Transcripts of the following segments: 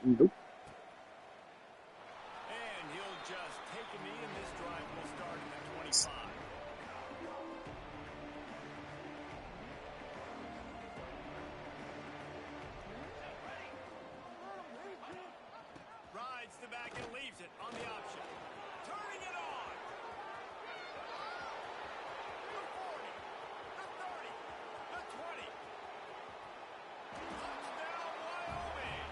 Nope. And he'll just take a knee, and this drive will start in the 25. Rides the back and leaves it on the option. Turning it on. The 40, the 30, the 20. Touchdown, Wyoming.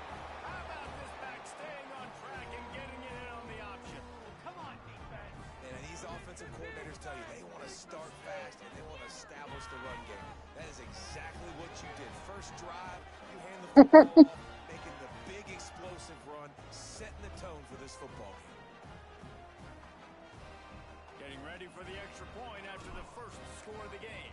How about this back staying on track and getting it in on the option? Come on, defense. And these offensive coordinators tell you they want to start fast and they want to establish the run game. That is exactly what you did. First drive, you hand the football off, making the big explosive run, setting the tone for this football game. Getting ready for the extra point after the first score of the game.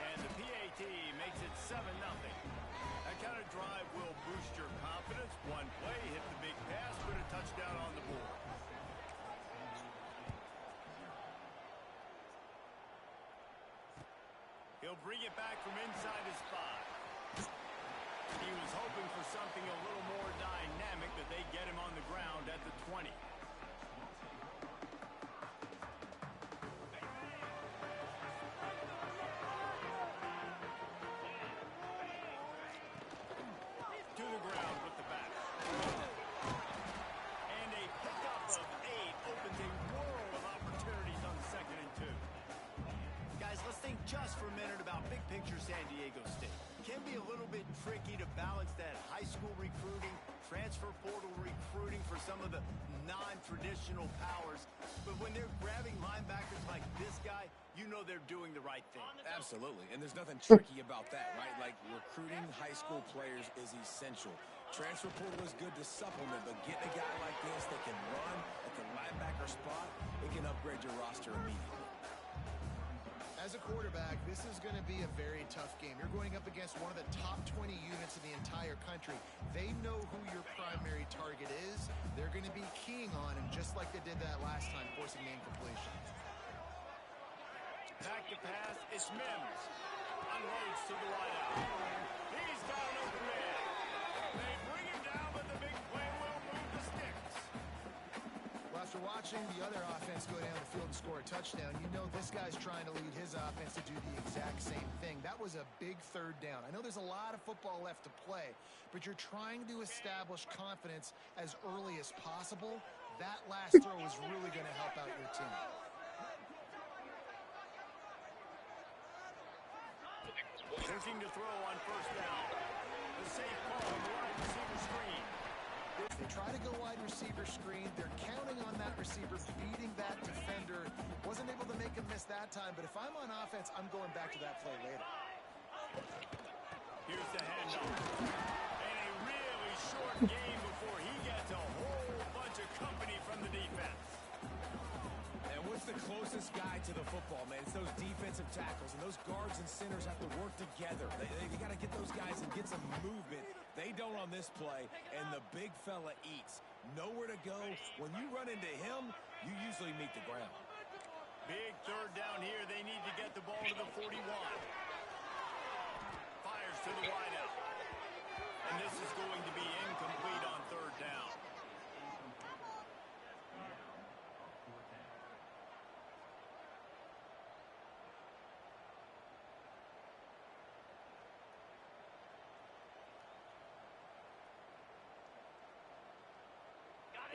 And the PAT makes it 7-0. That kind of drive will boost your confidence. One play, hit the big pass, put a touchdown on the board. He'll bring it back from inside his 5. He was hoping for something a little more dynamic, but they get him on the ground at the 20. To the ground with the back. And a pickup of 8 opens a world of opportunities on 2nd and 2. Guys, let's think just for a minute about big picture San Diego State. It can be a little bit tricky to balance that high school recruiting, transfer portal recruiting for some of the non-traditional powers. But when they're grabbing linebackers like this guy, you know they're doing the right thing. Absolutely, and there's nothing tricky about that, right? Like, recruiting high school players is essential. Transfer portal is good to supplement, but getting a guy like this that can run at the linebacker spot, it can upgrade your roster immediately. As a quarterback, this is going to be a very tough game. You're going up against one of the top 20 units in the entire country. They know who your primary target is. They're going to be keying on him, just like they did that last time, forcing the incompletion. Back to pass, it's Mims. Unloads to the wideout. He's got an open man. They bring him down, but the big play will move the sticks. Well, after watching the other offense go down the field and score a touchdown, you know this guy's trying to lead his offense to do the exact same thing. That was a big 3rd down. I know there's a lot of football left to play, but you're trying to establish confidence as early as possible. That last throw is really going to help out your team. Looking to throw on 1st down. The safe ball on the wide receiver screen. They try to go wide receiver screen. They're counting on that receiver beating that defender. Wasn't able to make him miss that time, but if I'm on offense, I'm going back to that play later. Here's the handoff. And a really short game before he gets a whole bunch of company from the defense. And what's the closest guy to the football, man? It's those defensive tackles, and those guards and centers have to work together. They got to get those guys and get some movement. They don't on this play, and the big fella eats. Nowhere to go. When you run into him, you usually meet the ground. Big 3rd down here. They need to get the ball to the 41. Fires to the wideout. And this is going to be incomplete on 3rd down.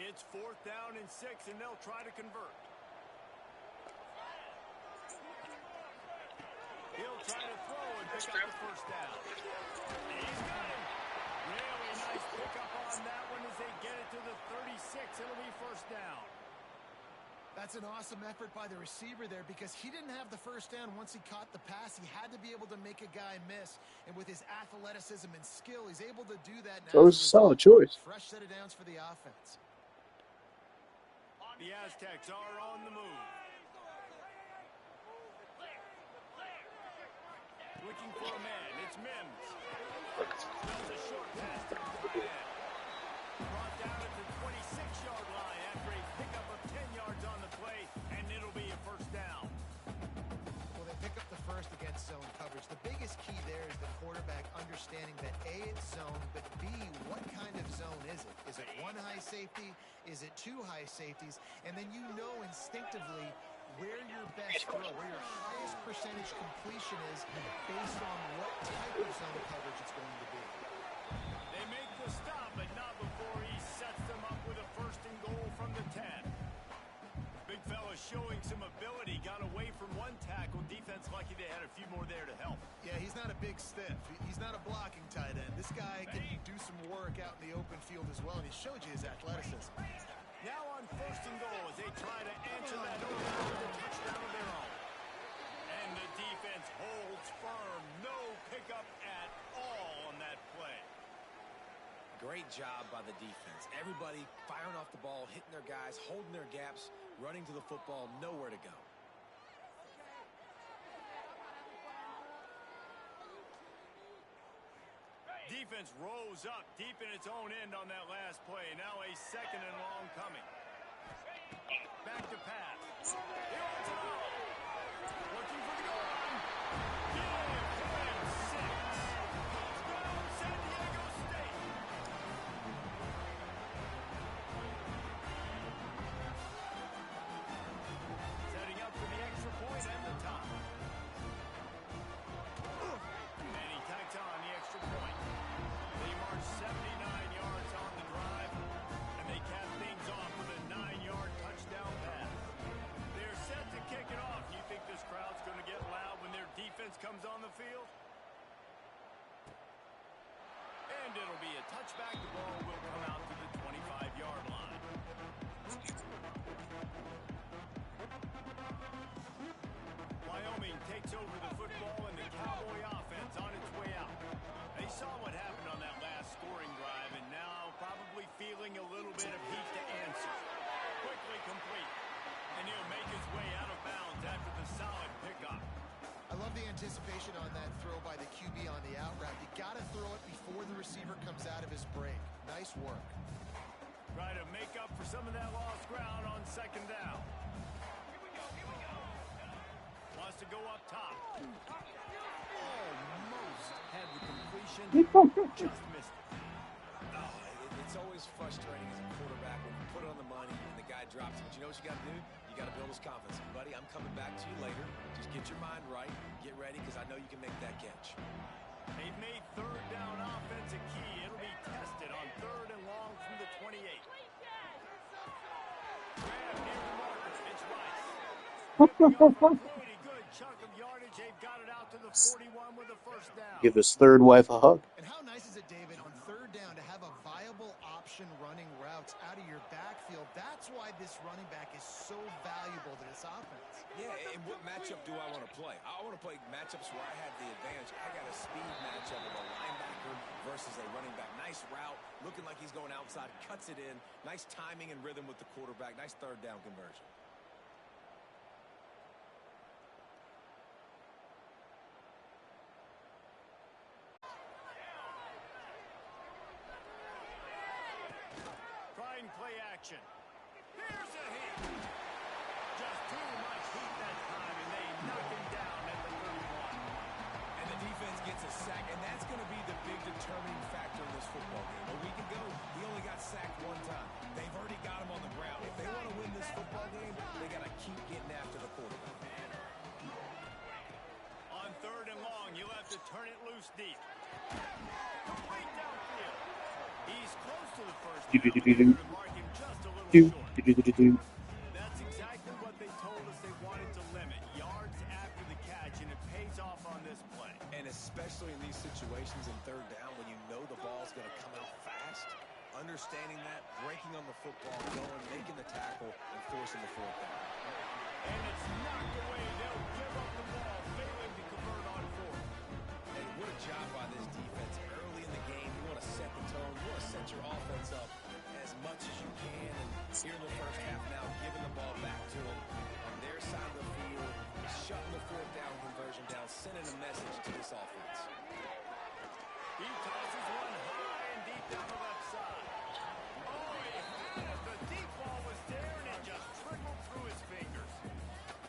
It's 4th down and 6, and they'll try to convert. He'll try to throw and pick up the 1st down. He's got him. Really nice pickup on that one as they get it to the 36. It'll be 1st down. That's an awesome effort by the receiver there because he didn't have the 1st down once he caught the pass. He had to be able to make a guy miss. And with his athleticism and skill, he's able to do that now. That was a solid choice. Fresh set of downs for the offense. The Aztecs are on the move. Looking for a man. It's Mims. Does a short pass to the end. Brought down at the 26-yard line after a pickup of 10 yards on the play, and it'll be a 1st down. Well, they pick up the 1st against zone coverage. The biggest key there is the quarterback understanding that A, it's zone, but B, what kind of safety? Is it two high safeties? And then you know instinctively where your best throw, where your highest percentage completion is based on what type of zone coverage it's going to be. They make the stop, but not before he sets them up with a first and goal from the 10. Big fella showing some ability, got away from one tackle. Defense lucky they had a few more there to help. Yeah, he's not a big stiff. He's not a blocking tight end. This guy can do some work out in the open field as well, and he showed you his athleticism. Now on first and goal as they try to answer that over with a touchdown of their own. And the defense holds firm. No pickup at all on that play. Great job by the defense. Everybody firing off the ball, hitting their guys, holding their gaps, running to the football, nowhere to go. Defense rose up deep in its own end on that last play. Now a second and long coming. Back to pass. He wants it out. Looking for the goal line. Give him 6. Touchdown, San Diego State. Setting up for the extra point and the top. And he tacks on the extra point. They march 79 yards on the drive, and they cap things off with a 9-yard touchdown pass. They're set to kick it off. You think this crowd's going to get loud when their defense comes on the field? And it'll be a touchback. The ball will come out to the 25-yard line. Wyoming takes over the football, and the Cowboy offense on its way out. They saw what happened on that last scoring drive, and now probably feeling a little bit of heat to answer. Quickly complete, and he'll make his way out of bounds after the solid pickup. I love the anticipation on that throw by the QB on the out route. You got to throw it before the receiver comes out of his break. Nice work. Try to make up for some of that lost ground on second down. Wants to go up top. Almost had the completion. Just missed it. It's always frustrating as a quarterback when you put it on the money and the guy drops it. But you know what you got to do? You got to build his confidence. Buddy, I'm coming back to you later. Just get your mind right. Get ready, because I know you can make that catch. They've made third down offense a key. It'll be tested on third and long from the 28. Grab near the marker. It's Rice. Picking up a pretty good chunk of yardage. They've got it out to the 41 with a first down. Give his third wife a hug. And how nice is it, David, on third down to have a viable option running routes out of your backfield? That's why this running back is so valuable to this offense. Yeah, and what matchup do I want to play? I want to play matchups where I have the advantage. I got a speed matchup of a linebacker versus a running back. Nice route, looking like he's going outside, cuts it in. Nice timing and rhythm with the quarterback. Nice third down conversion. Trying play action. Here's a hit. Just too much heat that time, and they knock him down at the 31. And the defense gets a sack, and that's going to be the big determining factor in this football game. A week ago, he only got sacked one time. They've already got him on the ground. If they want to win this football game, they got to keep getting after the quarterback. On third and long, you'll have to turn it loose deep. Complete downfield. He's close to the first down. Mark him just a little short. That's exactly what they told us they wanted to limit. Yards after the catch, and it pays off on this play. And especially in these situations in third down when you know the ball's going to come out fast, understanding that, breaking on the football, going, making the tackle, and forcing the fourth down. And it's knocked away. They'll give up the ball, failing to convert on fourth. Hey, what a job by this defense. Early in the game, you want to set the tone. You want to set your offense up as much as you can. And here in the first half now, giving the ball back to them on their side of the field, shutting the fourth down conversion down, sending a message to this offense. He tosses one high and deep down the left side. Oh, yeah. The deep ball was there, and it just trickled through his fingers.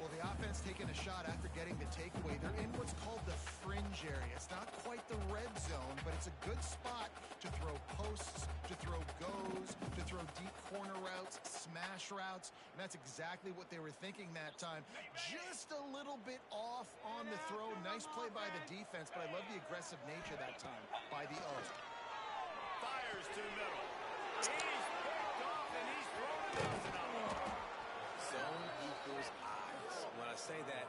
Well, the offense taking a shot after getting the takeaway. They're in what's called the fringe area. It's not quite the red zone, but it's a good spot to throw posts, to throw goes, to throw deep corner routes, smash routes, and that's exactly what they were thinking that time. Just a little bit off on the throw. Nice play by the defense, but I love the aggressive nature that time by the O. Fires to the middle. He's picked off, and he's thrown a dozen of them. Zone equals eyes. When I say that,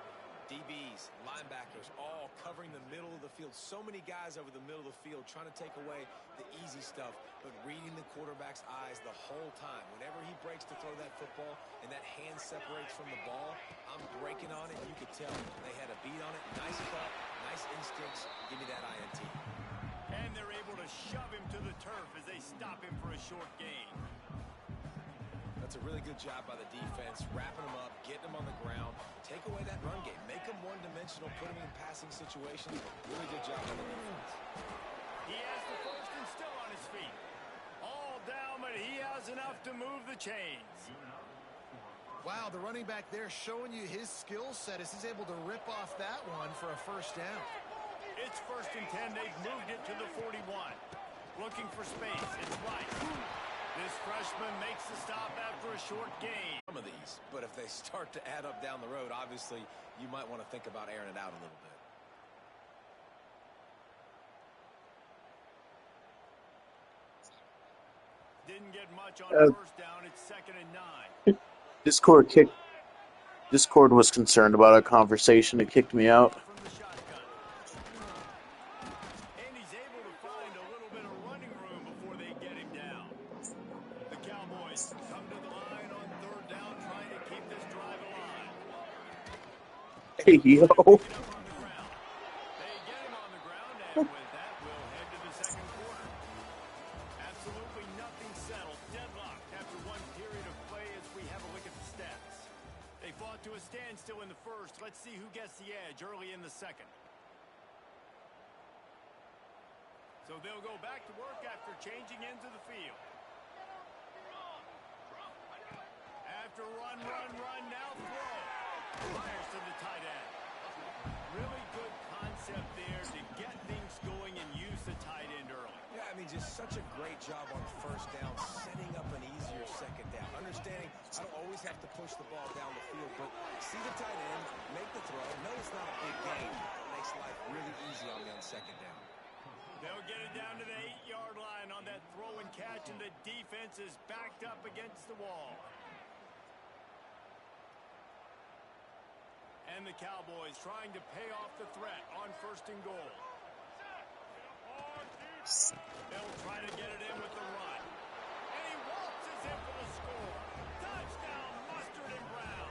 DBs, linebackers, all covering the middle of the field. So many guys over the middle of the field trying to take away the easy stuff, but reading the quarterback's eyes the whole time. Whenever he breaks to throw that football and that hand separates from the ball, I'm breaking on it. You could tell they had a beat on it. Nice cut, nice instincts. Give me that INT. And they're able to shove him to the turf as they stop him for a short gain. That's a really good job by the defense, wrapping them up, getting them on the ground, take away that run game, make them one-dimensional, put them in passing situations. Really good job by the defense. He has the first and still on his feet. All down, but he has enough to move the chains. Wow, the running back there showing you his skill set as he's able to rip off that one for a first down. It's 1st and 10. They've moved it to the 41. Looking for space. It's Rice. This freshman makes the stop after a short gain. Some of these, but if they start to add up down the road, obviously you might want to think about airing it out a little bit. Didn't get much on first down. It's 2nd and 9. Discord was concerned about our conversation. It kicked me out. From the shotgun. And he's able to find a little bit of running room before they get him down. The Cowboys come to the line on 3rd down, trying to keep this drive alive. Hey, yo. Pick it up on the ground. They get him on the ground, and with that, we'll head to the 2nd quarter. Absolutely nothing settled. Deadlocked after one period of play as we have a look at the stats. They fought to a standstill in the first. Let's see who gets the edge early in the second. So they'll go back to work after changing into the field. After run, now throw. Fires to the tight end. Really good concept there to get things going and use the tight end early. Yeah, I mean, just such a great job on first down, setting up an easier second down. Understanding I don't always have to push the ball down the field, but see the tight end, make the throw. No, it's not a big game. It makes life really easy on me on second down. They'll get it down to the 8-yard line on that throw and catch, and the defense is backed up against the wall. And the Cowboys trying to pay off the threat on 1st and goal. They'll try to get it in with the run. And he waltzes in for the score. Touchdown, Mustard and Brown.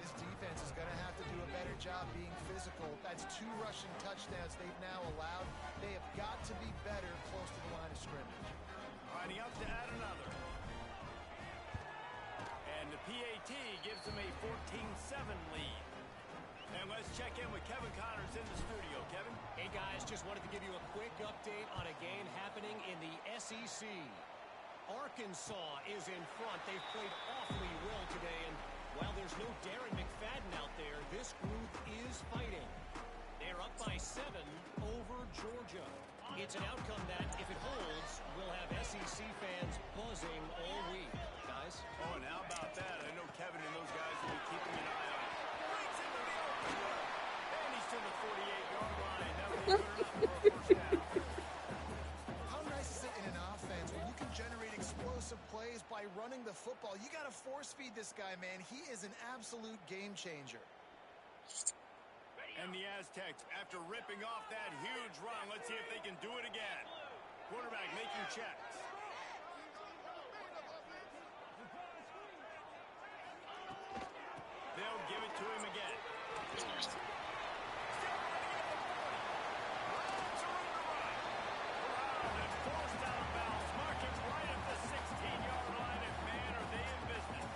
This defense is going to have to do a better job being physical. That's 2 rushing touchdowns they've now allowed. They have got to be better close to the line of scrimmage. Lining up to add another. And the PAT gives them a 14-7 lead. And let's check in with Kevin Connors in the studio. Kevin? Hey, guys, just wanted to give you a quick update on a game happening in the SEC. Arkansas is in front. They've played awfully well today, and while there's no Darren McFadden out there, this group is fighting. They're up by 7 over Georgia. It's an outcome that, if it holds, will have SEC fans buzzing all week. Guys? Oh, and how about that? I know Kevin and those guys will be keeping an eye on it. Breaks into the open look. And he's to the 48-yard line. That will be good enough for a first down. How nice is it in an offense when you can generate explosive plays by running the football? You got to force feed this guy, man. He is an absolute game changer. And the Aztecs, after ripping off that huge run, let's see if they can do it again. Quarterback making checks. They'll give it to him again. Still running at the 40. Browns are on the run. Brown and forced out of bounds. Mark him right at the 16-yard line. And man, are they in business.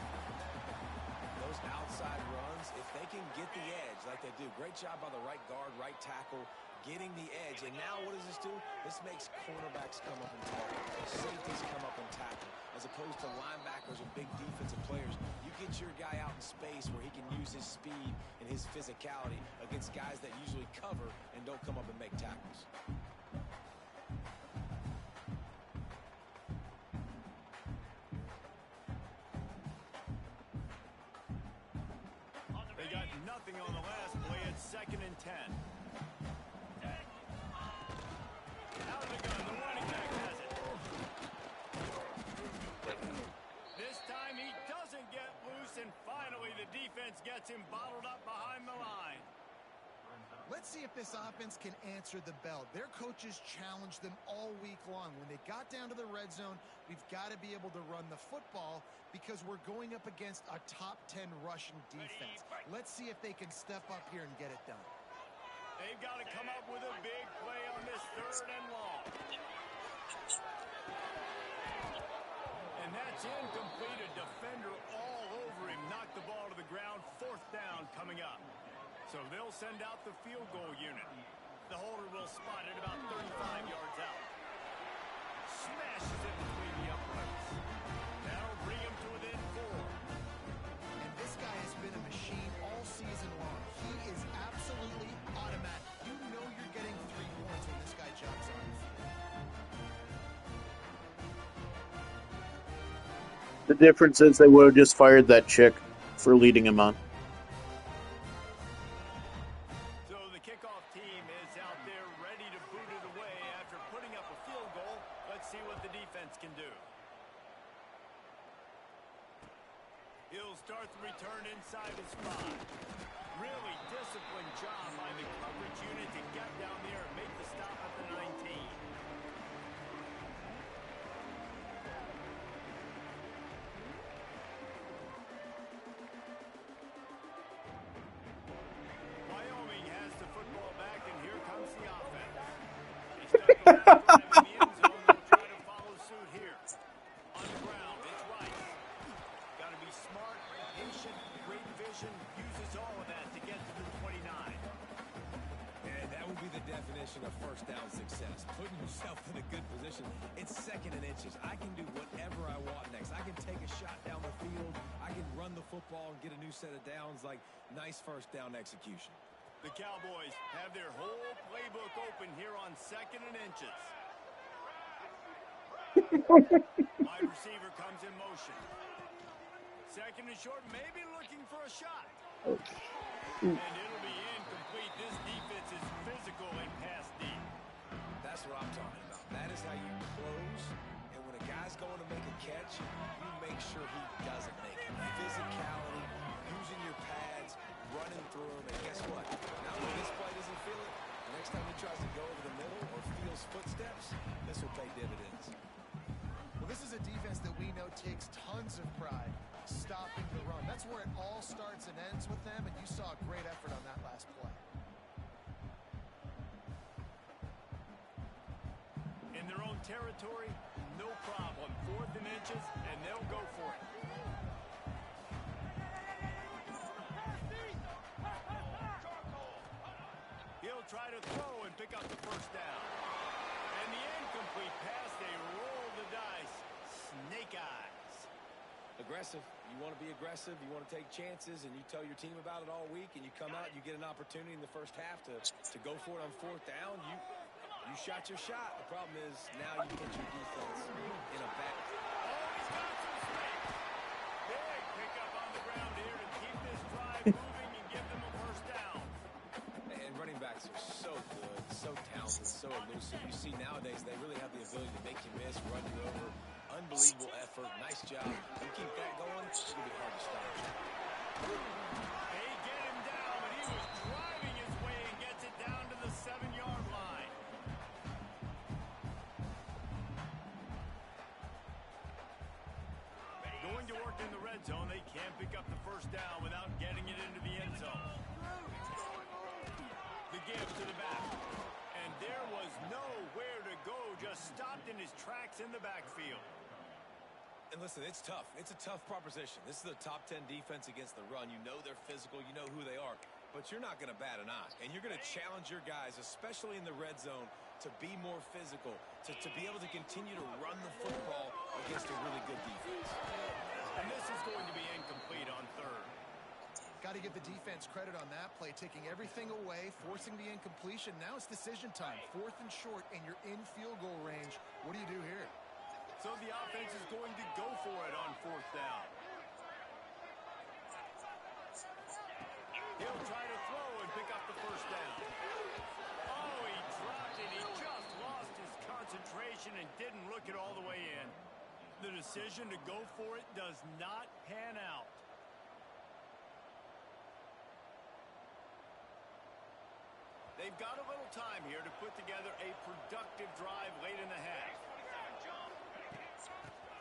Those outside runs, if they can get the edge like they do, great job by the right guard, right tackle, getting the edge. And now what does this do? This makes cornerbacks come up and tackle, safeties come up and tackle, as opposed to linebackers or big defensive players. You get your guy out in space where he can use his speed and his physicality against guys that usually cover and don't come up and make tackles. 2nd and 10. Out of the gun, the running back has it. This time he doesn't get loose, and finally the defense gets him bottled up behind the line. Let's see if this offense can answer the bell. Their coaches challenged them all week long. When they got down to the red zone, we've got to be able to run the football because we're going up against a top 10 rushing defense. Let's see if they can step up here and get it done. They've got to come up with a big play on this 3rd and long. And that's incomplete. A defender all over him. Knocked the ball to the ground. 4th down coming up. So they'll send out the field goal unit. The holder will spot it about 35 yards out. Smashes it between the uprights. That'll bring him to within 4. And this guy has been a machine all season long. He is absolutely automatic. You know you're getting 3 points when this guy jumps on the field. The difference is they would have just fired that chick for leading him on. He'll start the return inside his 5. Really disciplined job by the coverage unit to get down there and make the stop at the 19. Wyoming has the football back, and here comes the offense. They start the drive in the end zone. They'll try to follow suit here. On the ground, it's Rice. Got to be smart, patient, great vision, uses all of that to get to the 29. And that would be the definition of 1st down success. Putting yourself in a good position. It's 2nd and inches. I can do whatever I want next. I can take a shot down the field. I can run the football and get a new set of downs. Like, nice 1st down execution. The Cowboys have their whole playbook open here on 2nd and inches. Wide receiver comes in motion. 2nd and short, maybe looking for a shot. And it'll be incomplete. This defense is physical and pass deep. That's what I'm talking about. That is how you close. And when a guy's going to make a catch, you make sure he doesn't make it. Physicality, using your pads, running through him. And guess what? Now when this play doesn't feel it, the next time he tries to go over the middle or feels footsteps, this will pay dividends. Well, this is a defense that we know takes tons of pride stopping the run. That's where it all starts and ends with them, and you saw a great effort on that last play. In their own territory, no problem. 4th and inches, and they'll go for it. He'll try to throw and pick up the 1st down. And the incomplete pass, they roll the dice. Snake eyes. Aggressive. You want to be aggressive. You want to take chances, and you tell your team about it all week, and you come out and you get an opportunity in the 1st half to go for it on 4th down. You shot your shot. The problem is now you put your defense in a bad. He's got some space. Big pickup on the ground here to keep this drive moving and give them a 1st down. And running backs are so good, so talented, so elusive. You see nowadays they really have the ability to make you miss, run you over. Unbelievable effort. Nice job. You keep that going, it's going to be hard to stop. They get him down, but he was driving his way and gets it down to the 7-yard line. Going to work in the red zone, they can't pick up the 1st down without getting it into the end zone. The give to the back. And there was nowhere to go, just stopped in his tracks in the backfield. And listen, it's tough. It's a tough proposition. This is the top 10 defense against the run. You know they're physical. You know who they are. But you're not going to bat an eye. And you're going to challenge your guys, especially in the red zone, to be more physical, to be able to continue to run the football against a really good defense. And this is going to be incomplete on 3rd. Got to give the defense credit on that play, taking everything away, forcing the incompletion. Now it's decision time. 4th and short, and you're in field goal range. What do you do here? So the offense is going to go for it on 4th down. He'll try to throw and pick up the first down. Oh, he dropped it. He just lost his concentration and didn't look it all the way in. The decision to go for it does not pan out. They've got a little time here to put together a productive drive late in the half.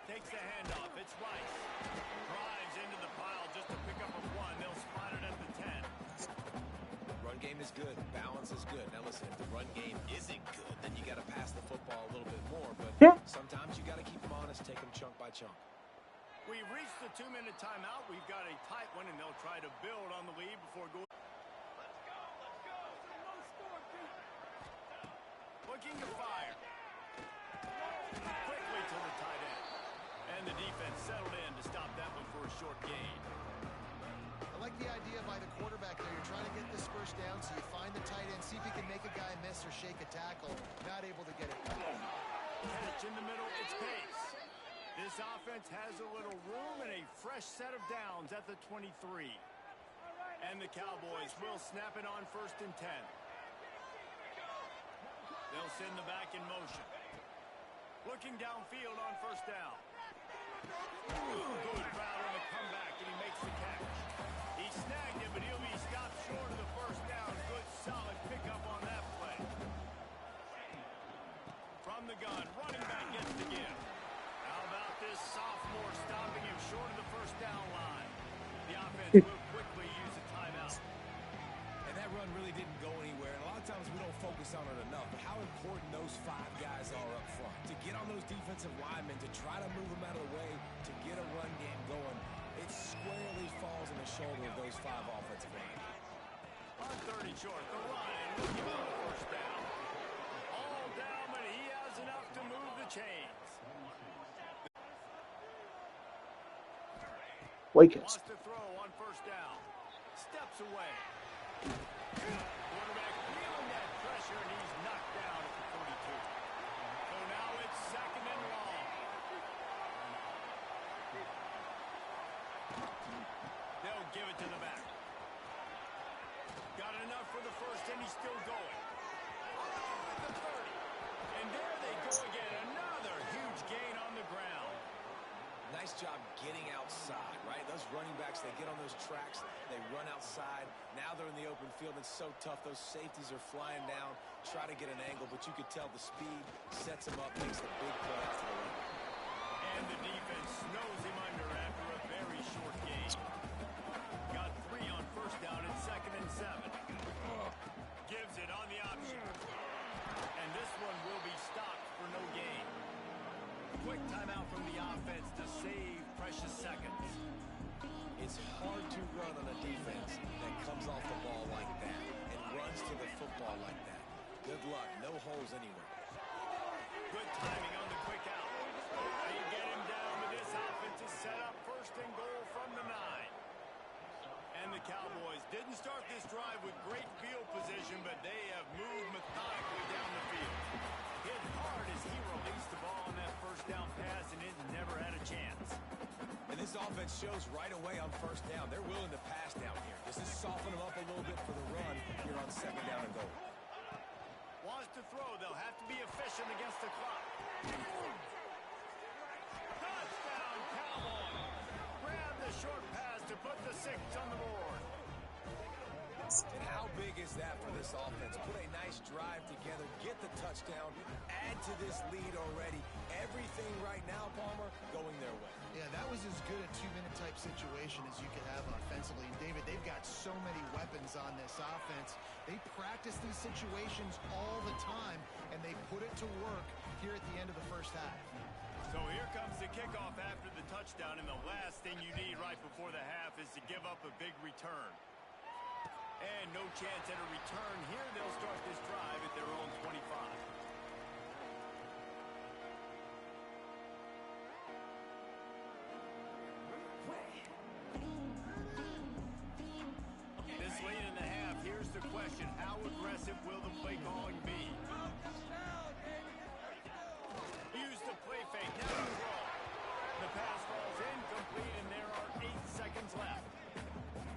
Takes the handoff. It's Rice. Drives into the pile just to pick up a one. They'll spot it at the 10. Run game is good. Balance is good. Now listen, if the run game isn't good, then you got to pass the football a little bit more. But sometimes you got to keep them honest, take them chunk by chunk. We've reached the 2-minute timeout. We've got a tight one, and they'll try to build on the lead before going. Looking to fire. Quickly to the tight end. And the defense settled in to stop that one for a short gain. I like the idea by the quarterback there. You're trying to get this first down, so you find the tight end, see if he can make a guy miss or shake a tackle. Not able to get it done. Catch in the middle, it's Pace. This offense has a little room and a fresh set of downs at the 23. And the Cowboys will snap it on 1st and 10. They'll send the back in motion. Looking downfield on 1st down. Good route on the comeback, and he makes the catch. He snagged it, but he'll be stopped short of the 1st down. Good, solid pickup on that play. From the gun, running back gets the give. How about this sophomore stopping him short of the 1st down line? The offense will quickly use a timeout. And that run really didn't go anywhere. And a lot of times we don't focus on it enough. But how important those 5 guys are up front. To get on those defensive linemen, to try to move them out of the way, to get a run game going, it squarely falls on the shoulder of those 5 offensive linemen. On 30 short, the line looking on the 1st down. All down, but he has enough to move the chains. Wakens. Wants to throw on 1st down. Steps away. Quarterback feeling that pressure, and he's knocked down at the 42. So now it's 2nd and long. They'll give it to the back. Got enough for the 1st, and he's still going. At the 30. And there they go again. Another huge gain on the ground. Nice job getting outside, right? Those running backs, they get on those tracks, they run outside. Now they're in the open field. It's so tough. Those safeties are flying down, try to get an angle, but you could tell the speed sets him up, makes the big play out to the right. And the defense snows him under after a very short gain. Got 3 on 1st down and 2nd and 7. Gives it on the option. And this one will be stopped for no gain. Quick timeout from the offense to save precious seconds. It's hard to run on a defense that comes off the ball like that and runs to the football like that. Good luck. No holes anywhere. Good timing on the quick out. They get him down, but this offense is set up 1st and goal from the 9. And the Cowboys didn't start this drive with great field position, but they have moved methodically down the field. Hit hard as he released the ball on that 1st down pass, and it never had a chance. And this offense shows right away on 1st down. They're willing to pass down here. This is soften them up a little bit for the run here on 2nd down and goal. Wants to throw. They'll have to be efficient against the clock. Touchdown, Cowboys. Grab the short pass to put the 6 on the board. And how big is that for this offense? Put a nice drive together, get the touchdown, add to this lead already. Everything right now, Palmer, going their way. Yeah, that was as good a 2-minute type situation as you could have offensively. And David, they've got so many weapons on this offense. They practice these situations all the time, and they put it to work here at the end of the 1st half. So here comes the kickoff after the touchdown, and the last thing you need right before the half is to give up a big return. And no chance at a return here. They'll start this drive at their own 25. This late in the half, here's the question. How aggressive will the play calling be? Use the play fake. Now the throw. The pass falls incomplete, and there are 8 seconds left.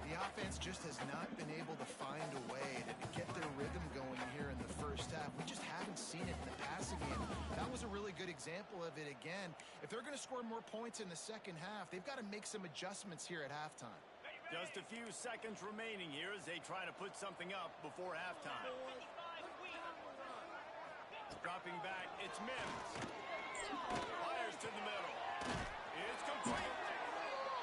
The offense just has not been able to find a way to get their rhythm going here in the first half. We just haven't seen it in the passing game. That was a really good example of it again. If they're going to score more points in the second half, they've got to make some adjustments here at halftime. Just a few seconds remaining here as they try to put something up before halftime. Dropping back, it's Mims. Fires to the middle. It's complete.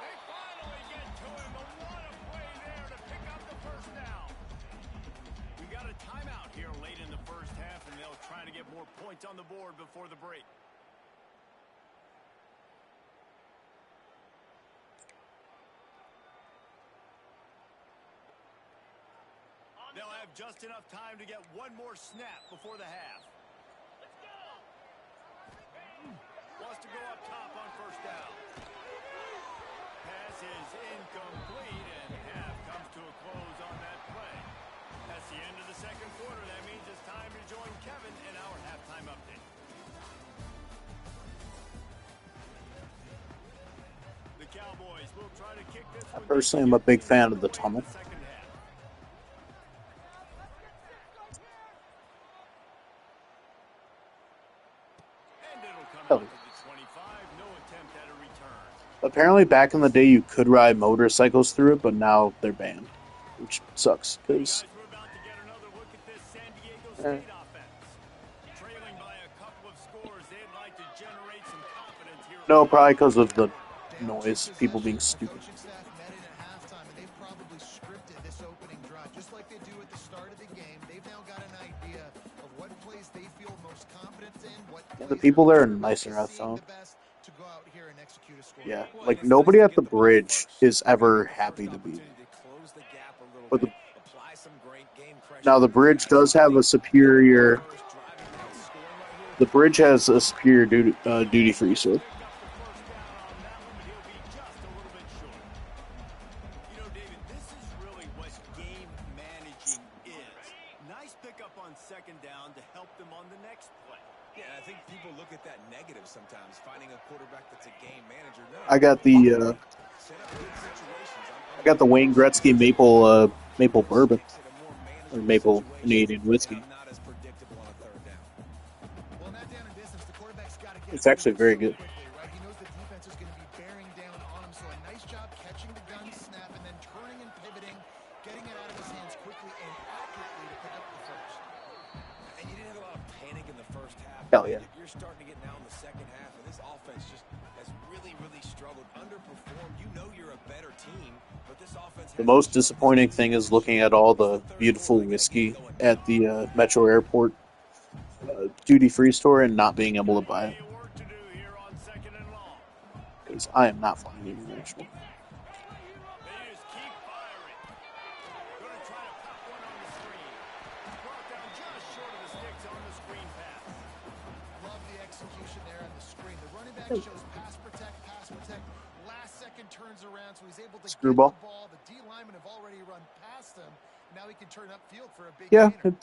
They finally get to him, but what a play there to pick up the first down. We got a timeout here late in the first half, and they'll try to get more points on the board before the break. They'll have just enough time to get one more snap before the half. Let's go. Wants to go up top on first down. Pass is incomplete, and half comes to a close on that play. That's the end of the second quarter. That means it's time to join Kevin in our halftime update. The Cowboys will try to kick this one. Personally, I'm a big fan of the tunnel. Apparently, back in the day, you could ride motorcycles through it, but now they're banned, which sucks. Because no, probably because of the noise, people being stupid. They've probably scripted this opening drive just like they do at the start of the game. They've now got an idea of what plays they feel most confident in. The people there are nicer, I found. Yeah, like nobody at the bridge is ever happy to be there. But now the bridge does have a superior. The bridge has a superior duty-free store. Second down to help them on the next play. Yeah, I think people look at that negative sometimes, finding a quarterback that's a game manager. No, I got the Wayne Gretzky maple bourbon or maple Canadian whiskey. It's actually very good. He knows the defense is going to be bearing down on him, so a nice job catching the gun snap and then turning and pivoting, getting it out of his hands quickly and accurately to pick up the first. And you didn't have a lot of panic in the first half. Hell yeah. You're starting to get now in the second half, and this offense just has really, really struggled, underperformed. You know you're a better team, but this offense. The most disappointing thing is looking at all the beautiful whiskey at the Metro Airport duty-free store and not being able to buy it. Because I am not flying international. Love the execution there on the screen. The running back shows pass protect. Last second turns around, so he's able to Screwball. Get the ball. The D linemen have already run past him. Now he can turn upfield for a big Yeah, gainer.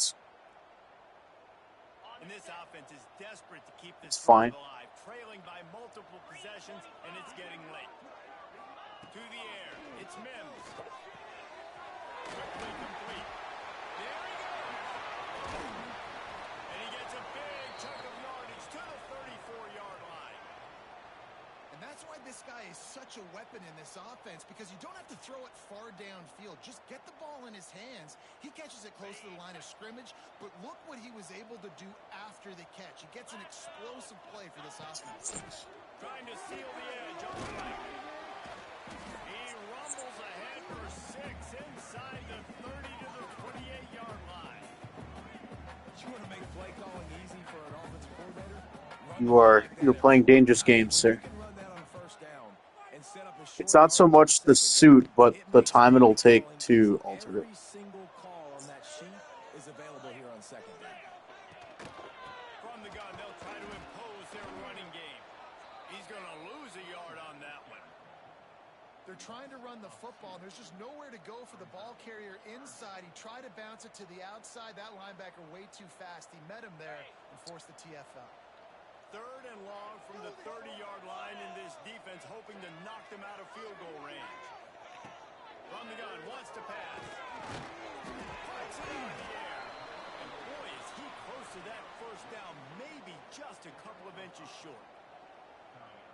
And this offense is desperate to keep this fine. alive, trailing by multiple possessions, and it's getting late. To the air, it's Mims. Quickly complete. There he goes. And he gets a big chunk of yardage to the 34-yard line. And that's why this guy is such a weapon in this offense, because you don't have to throw it far downfield. Just get the ball in his hands. He catches it close to the line of scrimmage, but look what he was able to do after the catch. He gets an explosive play for this offense. Trying to seal the edge on the right. He rumbles ahead for 6 inside the 30 to the 28-yard line. You want to make play calling easy for an offensive You're coordinator? playing dangerous games, sir. It's not so much the suit, but the time it'll take to alter it. Every single call on that sheet is available here on second down. From the gun, they'll try to impose their running game. He's going to lose a yard on that one. They're trying to run the football, and there's just nowhere to go for the ball carrier inside. He tried to bounce it to the outside. That linebacker way too fast. He met him there and forced the TFL. 3rd and long from the 30-yard line in this defense, hoping to knock them out of field goal range. From the gun, wants to pass. Puts it in the air. And boy, is he close to that first down, maybe just a couple of inches short.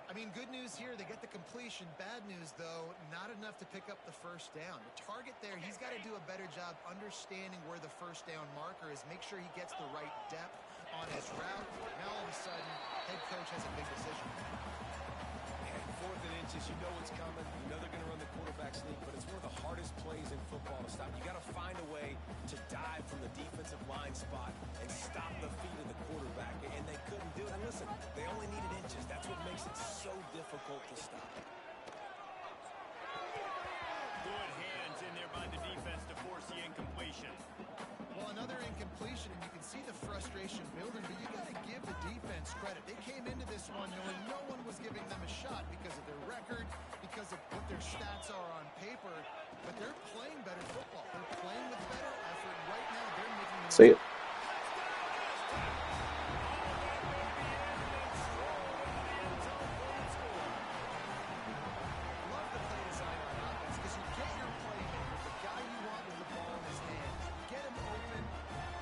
I mean, good news here, they get the completion. Bad news, though, not enough to pick up the first down. The target there, he's got to do a better job understanding where the first down marker is, make sure he gets the right depth on his route. Now, all of a sudden, head coach has a big decision. And 4th and inches, you know what's coming. You know they're going to run the quarterback sneak, but it's one of the hardest plays in football to stop. You got to find a way to dive from the defensive line spot and stop the feet of the quarterback, and they couldn't do it. And listen, they only needed inches. That's what makes it so difficult to stop. Good hands in there by the defense to force the incompletion. Well, another incompletion, and you can see the frustration building, but you got to give the defense credit. They came into this one knowing no one was giving them a shot because of their record, because of what their stats are on paper, but they're playing better football. They're playing with better effort. Right now, they're making the See it. Love the play design on offense because you get your playmaker, the guy you want with the ball in his hand. Get him open,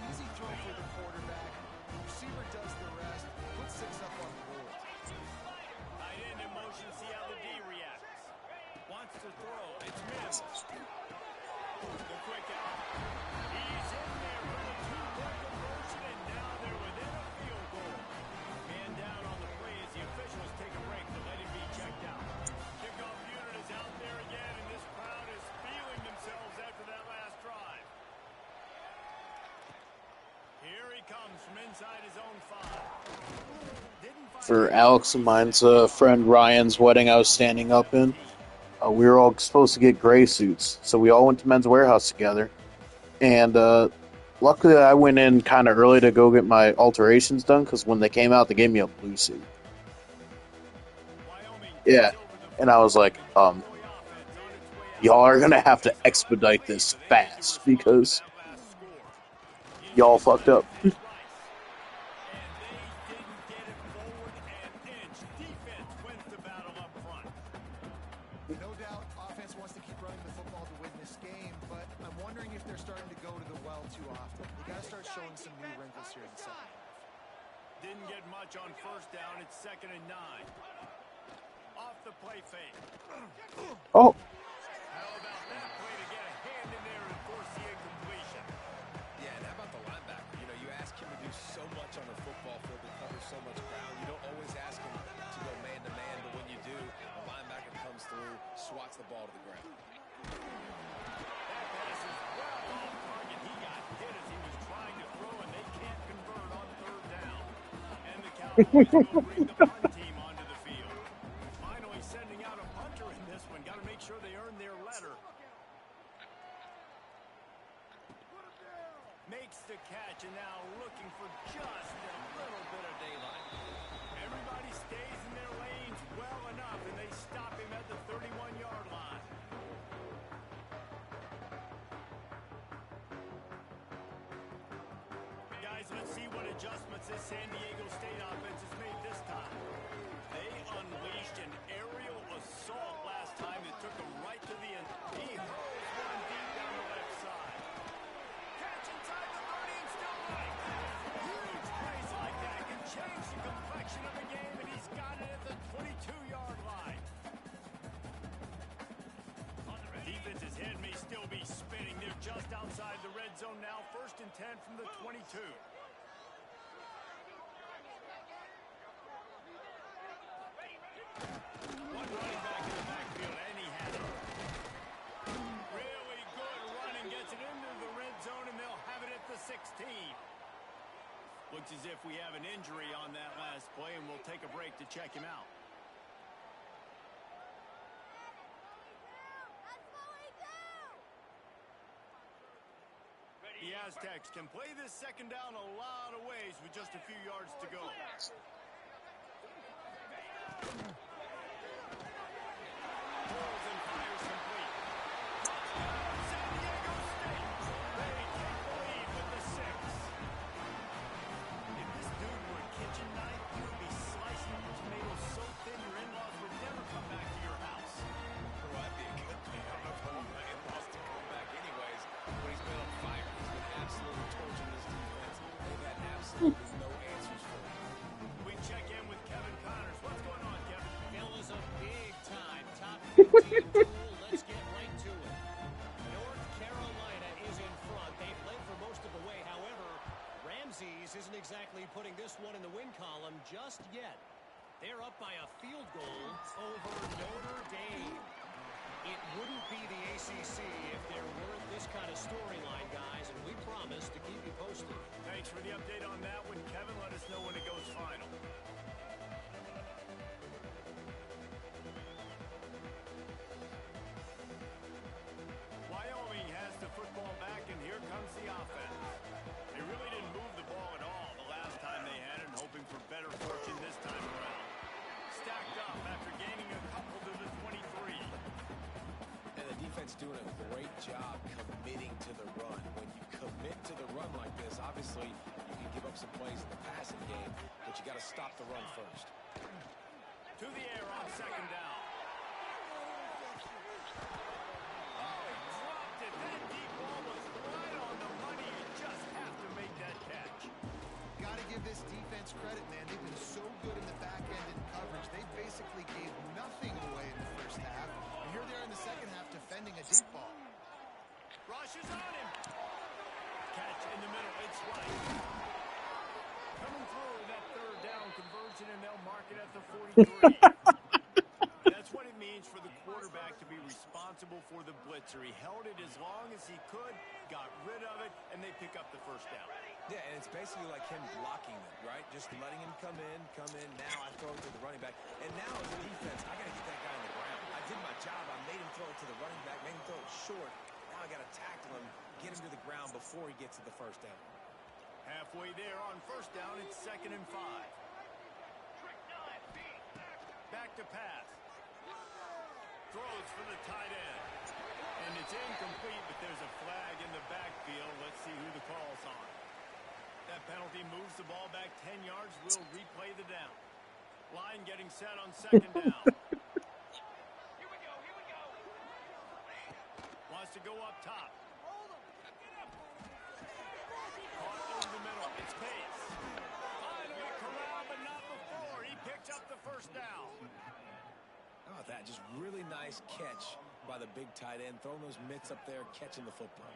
easy throw for the quarterback. The receiver does the rest. Put 6 up on the board. Tight end in motion, see how the D reacts. Wants to throw. It's missed. The quick out. He's in there for the 2-point conversion, and now they're within a field goal. Man down on the play as the officials take a break to let him be checked out. Kickoff unit is out there again, and this crowd is feeling themselves after that last drive. Here he comes from inside his own 5. For Alex and mine's friend Ryan's wedding I was standing up in, we were all supposed to get gray suits, so we all went to Men's Warehouse together. And luckily I went in kind of early to go get my alterations done, because when they came out, they gave me a blue suit. Yeah, and I was like, y'all are going to have to expedite this fast, because y'all fucked up. No doubt, offense wants to keep running the football to win this game, but I'm wondering if they're starting to go to the well too often. They got to start showing some new wrinkles here in the second half. Didn't get much on first down. It's 2nd and 9. Off the play fake. Oh. How about that play to get a hand in there and force the incompletion? Yeah, and how about the linebacker? You know, you ask him to do so much on the football field to cover so much ground. You don't always ask him to go man-to-man, but when you do, the linebacker comes through, swats the ball to the ground. That pass is well off target. He got hit as he was trying to throw, and they can't convert on 3rd down. And the Cowboys will bring the punt team onto the field. Finally sending out a punter in this one. Got to make sure they earn their letter. Makes the catch, and now looking for just a little bit of daylight. Everybody stays in their lanes well enough, and they stop him at the 31-yard line. Guys, let's see what adjustments this San Diego State offense has made this time. They unleashed an aerial assault last time that took them right to the end. He hurls one deep down the left side. Catch inside the 30 and still running. Huge plays like that can change the complexion of the game, and he's got it at the 22-yard line. Defense's head may still be spinning. They're just outside the red zone now. 1st and 10 from the 22. One running back in the backfield, and he has it. Really good running, gets it into the red zone, and they'll have it at the 16. Looks as if we have an injury on that last play, and we'll take a break to check him out. The Aztecs can play this 2nd down a lot of ways with just a few yards to go. Pulls and fires complete. San Diego State. They take the lead with the 6. If this dude were a kitchen knife, he would be slicing the tomatoes so thin your in-laws would never come back to your house. Well, that'd be a good thing. I don't know if I'm just yet. They're up by a field goal over Notre Dame. It wouldn't be the ACC if there weren't this kind of storyline, guys, and we promise to keep you posted. Thanks for the update on that one, Kevin. Let us know when it goes final. Wyoming has the football back, and here comes the offense. They really didn't move the ball at all the last time they had it, hoping for better fortune this time around. Stacked up after gaining a couple to the 23. And the defense doing a great job committing to the run. When you commit to the run like this, obviously you can give up some plays in the passing game, but you got to stop the run first. To the air on second down. Oh, he dropped it. That deep ball was right on the money. You just have to make that catch. Got to give this defense credit, man. They've been so good in the back end in coverage. They basically gave nothing away in the first half. And here they are in the second half defending a deep ball. Rush is on him. Catch in the middle. It's right. Coming through that third down conversion, and they'll mark it at the 43. That's what it means for the quarterback to be responsible for the blitzer. He held it as long as he could, got rid of it, and they pick up the first down. Yeah, and it's basically like him blocking them, right? Just letting him come in. Now I throw it to the running back. And now as a defense, I got to get that guy on the ground. I did my job. I made him throw it to the running back, made him throw it short. Now I got to tackle him, get him to the ground before he gets to the first down. Halfway there on first down, it's 2nd and 5. Back to pass. Throws for the tight end. And it's incomplete, but there's a flag in the backfield. Let's see who the call's on. That penalty moves the ball back 10 yards. We'll replay the down. Line getting set on second down. Here we go. Wants to go up top. Caught over the middle. It's Pace. Finally corralled, but not before. He picked up the first down. Oh, that just really nice catch by the big tight end. Throwing those mitts up there, catching the football.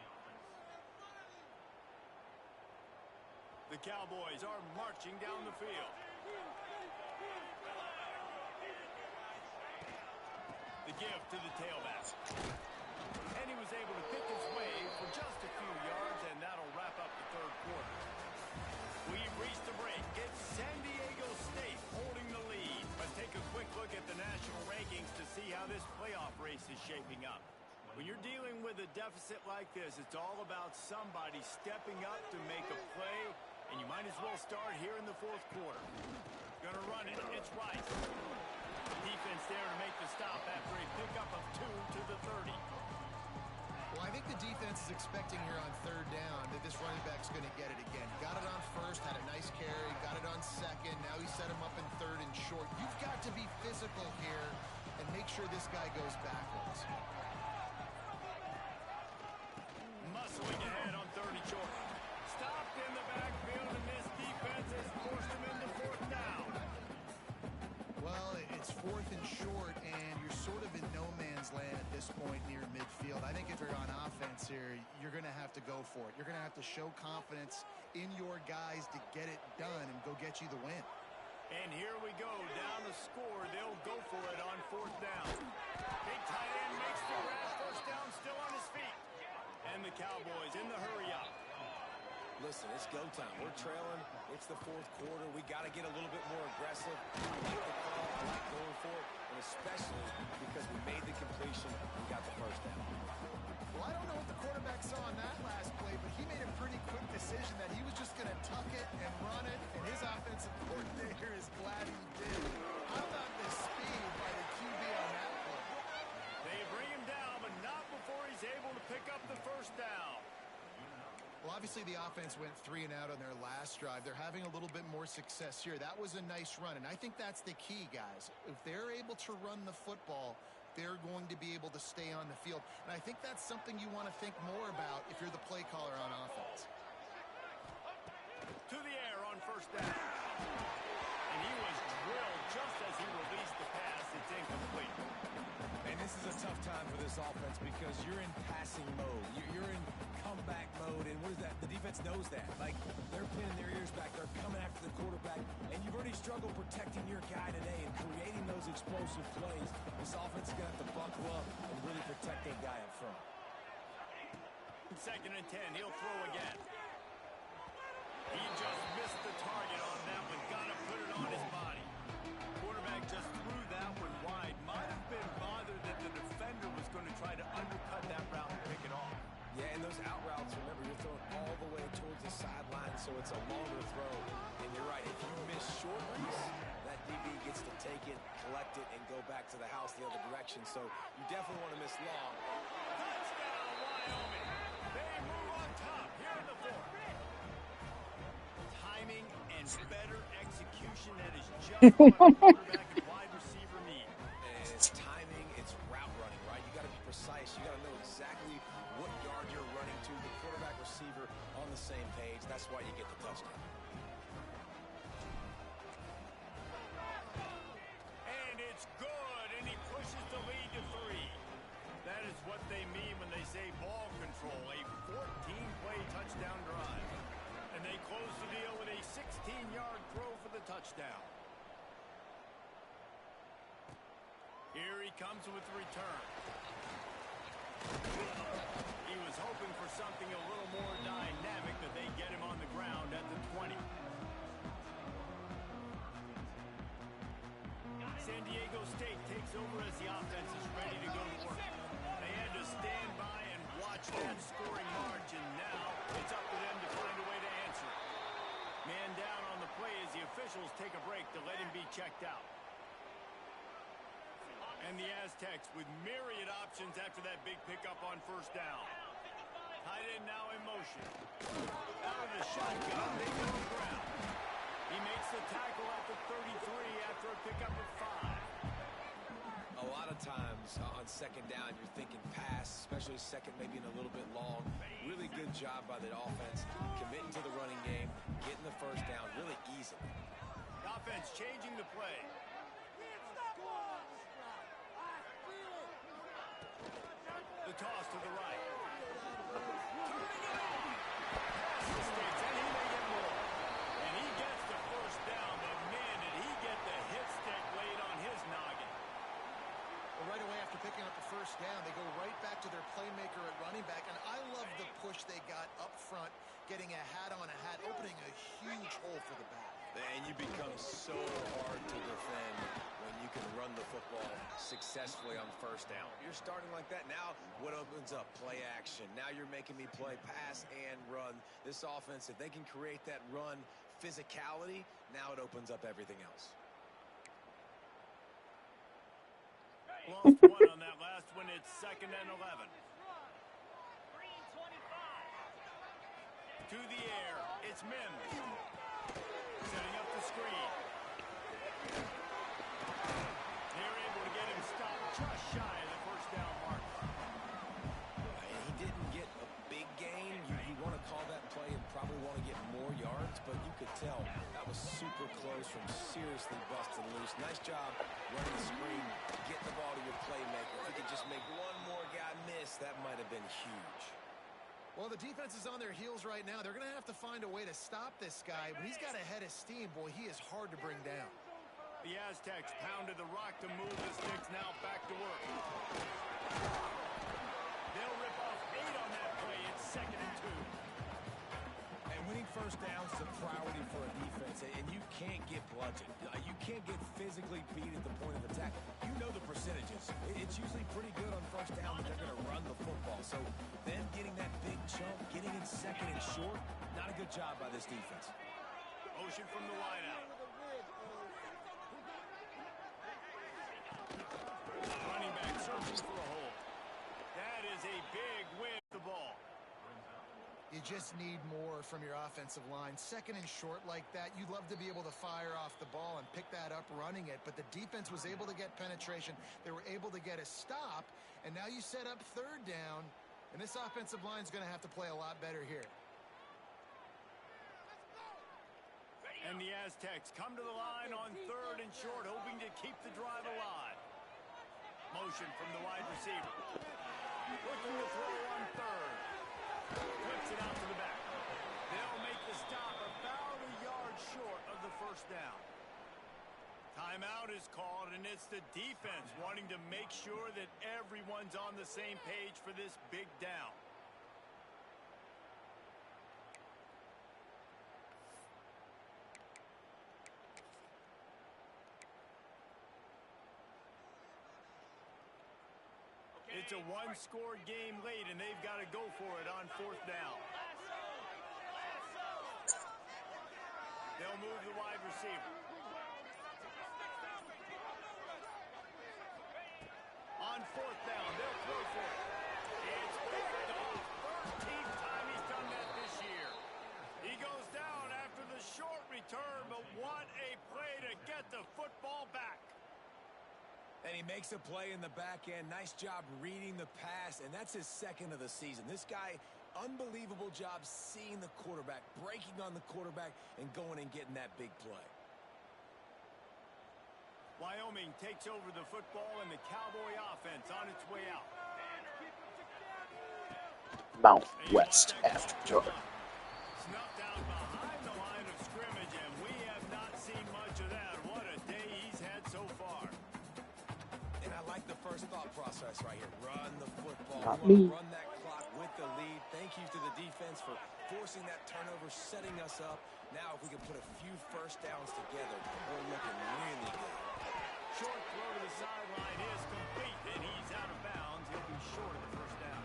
The Cowboys are marching down the field. The give to the tailback. And he was able to pick his way for just a few yards, and that'll wrap up the third quarter. We've reached the break. It's San Diego State holding the lead. Let's take a quick look at the national rankings to see how this playoff race is shaping up. When you're dealing with a deficit like this, it's all about somebody stepping up to make a play, and you might as well start here in the fourth quarter. Gonna run it. It's Rice. Defense there to make the stop after a pickup of 2 to the 30. Well, I think the defense is expecting here on third down that this running back's going to get it again. Got it on first, had a nice carry, got it on second. Now he set him up in third and short. You've got to be physical here and make sure this guy goes backwards. Muscling ahead on third and short. Stopped in the backfield, and this defense has forced him into fourth down. Well, it's fourth and short, and you're sort of in no man's land at this point near midfield. I think if you're on offense here, you're going to have to go for it. You're going to have to show confidence in your guys to get it done and go get you the win. And here we go, down the score. They'll go for it on fourth down. Big tight end makes the grab. First down, still on his feet. And the Cowboys in the hurry up. Listen, it's go time. We're trailing. It's the fourth quarter. We got to get a little bit more aggressive. I like the call. I like going for it, and especially because we made the completion. We got the first down. Well, I don't know what the quarterback saw on that last play, but he made a pretty quick decision that he was just going to tuck it and run it, and his offensive coordinator is glad he did. How about the speed by the QB on that play? They bring him down, but not before he's able to pick up the first down. Well, obviously the offense went 3 and out on their last drive. They're having a little bit more success here. That was a nice run, and I think that's the key, guys. If they're able to run the football, they're going to be able to stay on the field. And I think that's something you want to think more about if you're the play caller on offense. To the air on first down. And he was drilled just as he released the pass. It's incomplete. And this is a tough time for this offense because you're in passing mode. You're in comeback mode, and what is that? The defense knows that. Like, they're pinning their ears back. They're coming after the quarterback, and you've already struggled protecting your guy today and creating those explosive plays. This offense is going to have to buckle up and really protect their guy up front. 2nd and 10, he'll throw again. He just missed the target on that one. Got to put it on his body. Quarterback just threw that one wide. Might have been bothered that the defender was going to try to undercut that route and pick it off. Yeah, and those out routes, remember, you're throwing all the way towards the sideline, so it's a longer throw. And you're right, if you miss short release, that DB gets to take it, collect it, and go back to the house the other direction. So you definitely want to miss long. Touchdown, Wyoming. They move on top here in the 4th. Timing and better execution, that is just what a quarterback and wide receiver need. And it's timing, it's route running, right? You got to be precise. You got to know exactly what yard you're running to. The quarterback receiver on the same page. That's why you get the touchdown. And it's good, and he pushes the lead to 3. That is what they mean when they say ball control, a 14-play touchdown drive. And they close the deal with a 16-yard throw for the touchdown. Here he comes with the return. He was hoping for something a little more dynamic, that they get him on the ground at the 20. San Diego State takes over as the offense is ready to go to work. They had to stand by and watch that scoring margin. Now it's up to them to find a way to answer it. Man down on the play as the officials take a break to let him be checked out. And the Aztecs with myriad options after that big pickup on 1st down. Tight end now in motion. Out of the shotgun, they go to the ground. He makes the tackle at the 33 after a pickup of 5. A lot of times on 2nd down, you're thinking pass, especially 2nd, maybe in a little bit long. Really good job by the offense, committing to the running game, getting the 1st down really easily. The offense changing the play. The toss to the right. Turning it on. Pass the sticks, and he may get more. And he gets the 1st down, but man, did he get the hit stick laid on his noggin. Well, right away after picking up the 1st down, they go right back to their playmaker at running back. And I love the push they got up front, getting a hat on a hat, opening a huge hole for the back. And you become so hard to defend when you can run the football successfully on 1st down. You're starting like that. Now what opens up? Play action. Now you're making me play pass and run. This offense, if they can create that run physicality, now it opens up everything else. Lost one on that last one. It's 2nd and 11. To the air. It's Mims. Setting up the screen. They're able to get him stopped just shy of the 1st down mark. He didn't get a big gain. You want to call that play and probably want to get more yards, but you could tell that was super close from seriously busting loose. Nice job running the screen, getting the ball to your playmaker. If you could just make one more guy miss, that might have been huge. Well, the defense is on their heels right now. They're going to have to find a way to stop this guy. When he's got a head of steam, boy, he is hard to bring down. The Aztecs pounded the rock to move the sticks. Now back to work. They'll rip off 8 on that play. It's 2nd and 2. And winning 1st downs is a priority for a defense, and you can't get bludgeoned. You can't get physically beat at the point of attack. You know the percentages. It's usually pretty good on 1st down that they're going to run the football. So them getting that big chunk, getting in 2nd and short, not a good job by this defense. Motion from the wideout. Running back searching for a hole. That is a big win. The ball. You just need more from your offensive line. 2nd and short like that, you'd love to be able to fire off the ball and pick that up running it, but the defense was able to get penetration. They were able to get a stop, and now you set up 3rd down, and this offensive line is going to have to play a lot better here. And the Aztecs come to the line on 3rd and short, hoping to keep the drive alive. Motion from the wide receiver. Looking to throw on 3rd. Flips it out to the back. They'll make the stop about a yard short of the first down. Timeout is called, and it's the defense wanting to make sure that everyone's on the same page for this big down. It's a one-score game late, and they've got to go for it on fourth down. They'll move the wide receiver. On fourth down, they'll throw for it. It's picked off. 13th time he's done that this year. He goes down after the short return, but what a play to get the football back. And he makes a play in the back end. Nice job reading the pass, and that's his second of the season. This guy, unbelievable job seeing the quarterback, breaking on the quarterback, and going and getting that big play. Wyoming takes over the football, and the Cowboy offense on its way out. Mount West after dark. Snuffed out behind the line of scrimmage, and we have not seen much of that. What a day he's had so far. And I like the first thought process right here. Run the football. Not We me. want to run that clock with the lead. Thank you to the defense for forcing that turnover, setting us up. Now, if we can put a few first downs together, we're looking really good. Short throw to the sideline is complete, and he's out of bounds. He'll be short of the first down.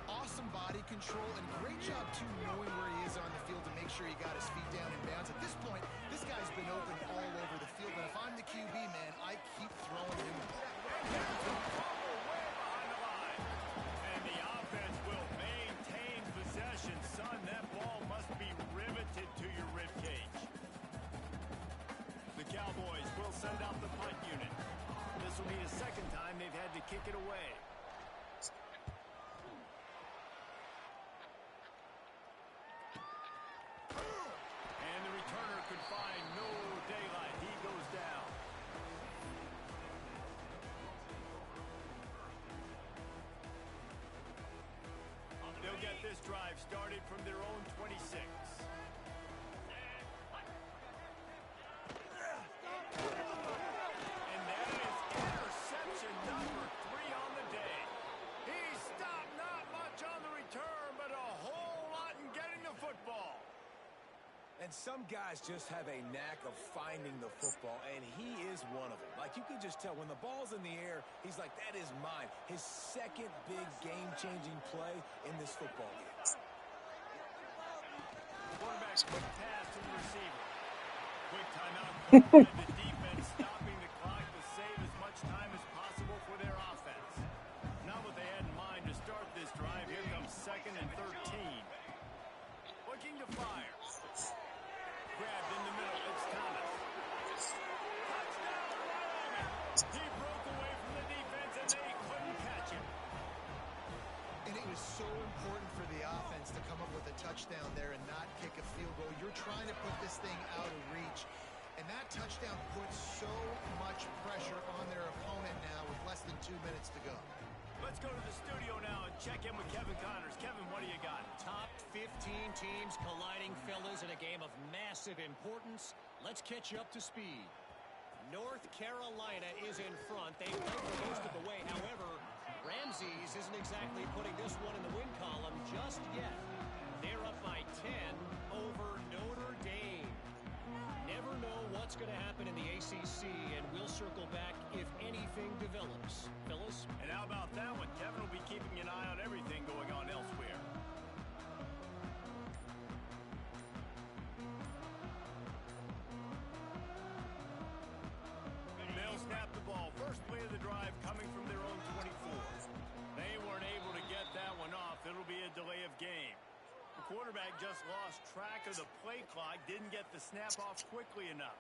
Awesome body control and great job, too, knowing where he is on the field to make sure he got his feet down in bounds. At this point, this guy's been open all over the field, and if I'm the QB, man, I keep throwing him the ball. Way behind the line. And the offense will maintain possession. Son, that ball must be riveted to your ribcage. The Cowboys will send out the punt unit. This will be the second time they've had to kick it away. And the returner could find no daylight. He goes down. They'll get this drive started from their own 26. And that is interception number 3 on the day. He stopped not much on the return, but a whole lot in getting the football. And some guys just have a knack of finding the football, and he is one of them. Like, you can just tell when the ball's in the air, he's like, that is mine. His second big game-changing play in this football game. Quarterback quick pass to the receiver. Quick timeout called by the defense, stopping the clock to save as much time as possible for their offense. Not what they had in mind to start this drive. Here comes 2nd and 13. Looking to fire. Grabbed in the middle. It's Thomas. Touchdown, Wyoming. He broke away from the defense, and they couldn't catch him. And it was so important for the offense to come up with a touchdown there and not kick a field goal. You're trying to put this thing out of reach. And that touchdown puts so much pressure on their opponent now with less than 2 minutes to go. Let's go to the studio now and check in with Kevin Connors. Kevin, what do you got? Top 15 teams colliding, fellas, in a game of massive importance. Let's catch you up to speed. North Carolina is in front. They've played for most of the way. However, Ramses isn't exactly putting this one in the win column just yet. They're up by 10 over Notre Dame. Never know what's going to happen in the ACC, and we'll circle back if anything develops. Phyllis? And how about that one? Kevin will be keeping an eye on everything going on elsewhere. They'll snap the ball. First play of the drive coming from their own 24. They weren't able to get that one off. It'll be a delay of game. The quarterback just lost track of the play clock, didn't get the snap off quickly enough.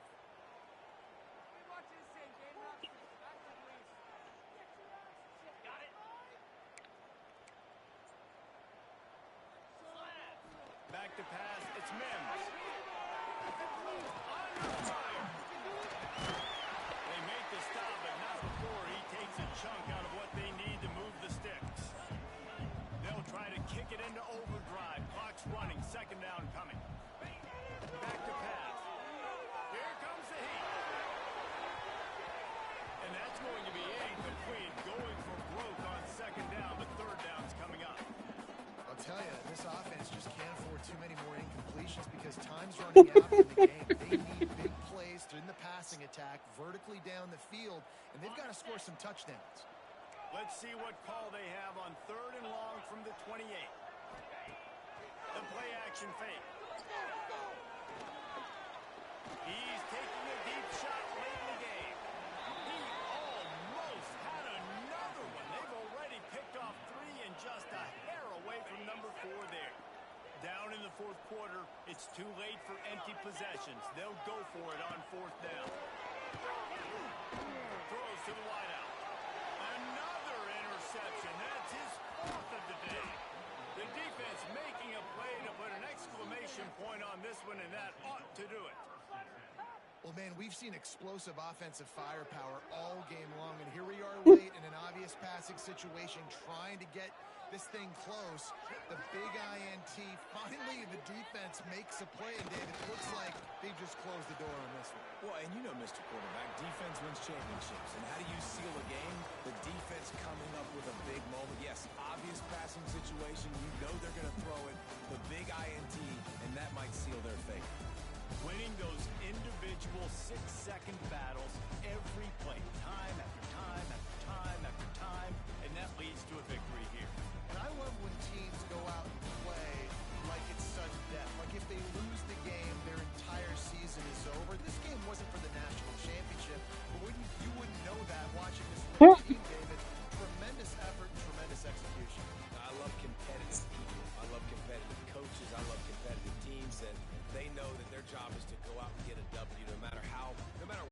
Back to pass, it's Mims. Under fire. They make the stop, but not before he takes a chunk out of what they need to move the sticks. They'll try to kick it into overtime. too many more incompletions because time's running out in the game. They need big plays in the passing attack, vertically down the field, and they've got to score some touchdowns. Let's see what call they have on 3rd and long from the 28. The play action fake. He's taking a deep shot late in the game. He almost had another one. They've already picked off 3 and just a hair away from number 4 there. Down in the 4th quarter, it's too late for empty possessions. They'll go for it on 4th down. Throws to the wideout. Another interception. That's his 4th of the day. The defense making a play to put an exclamation point on this one, and that ought to do it. Well, man, we've seen explosive offensive firepower all game long, and here we are late in an obvious passing situation trying to get this thing close. The big INT, finally the defense makes a play, and David, it looks like they just closed the door on this one. Well, and you know, Mr. Quarterback, defense wins championships. And how do you seal a game? The defense coming up with a big moment. Yes, obvious passing situation. You know they're going to throw it. The big INT, and that might seal their fate. Winning those individual 6-second battles every play, time after time after time after time, and that leads to a victory here. And I love when teams go out and play like it's sudden death. Like if they lose the game, their entire season is over. This game wasn't for the national championship, but you wouldn't know that watching this.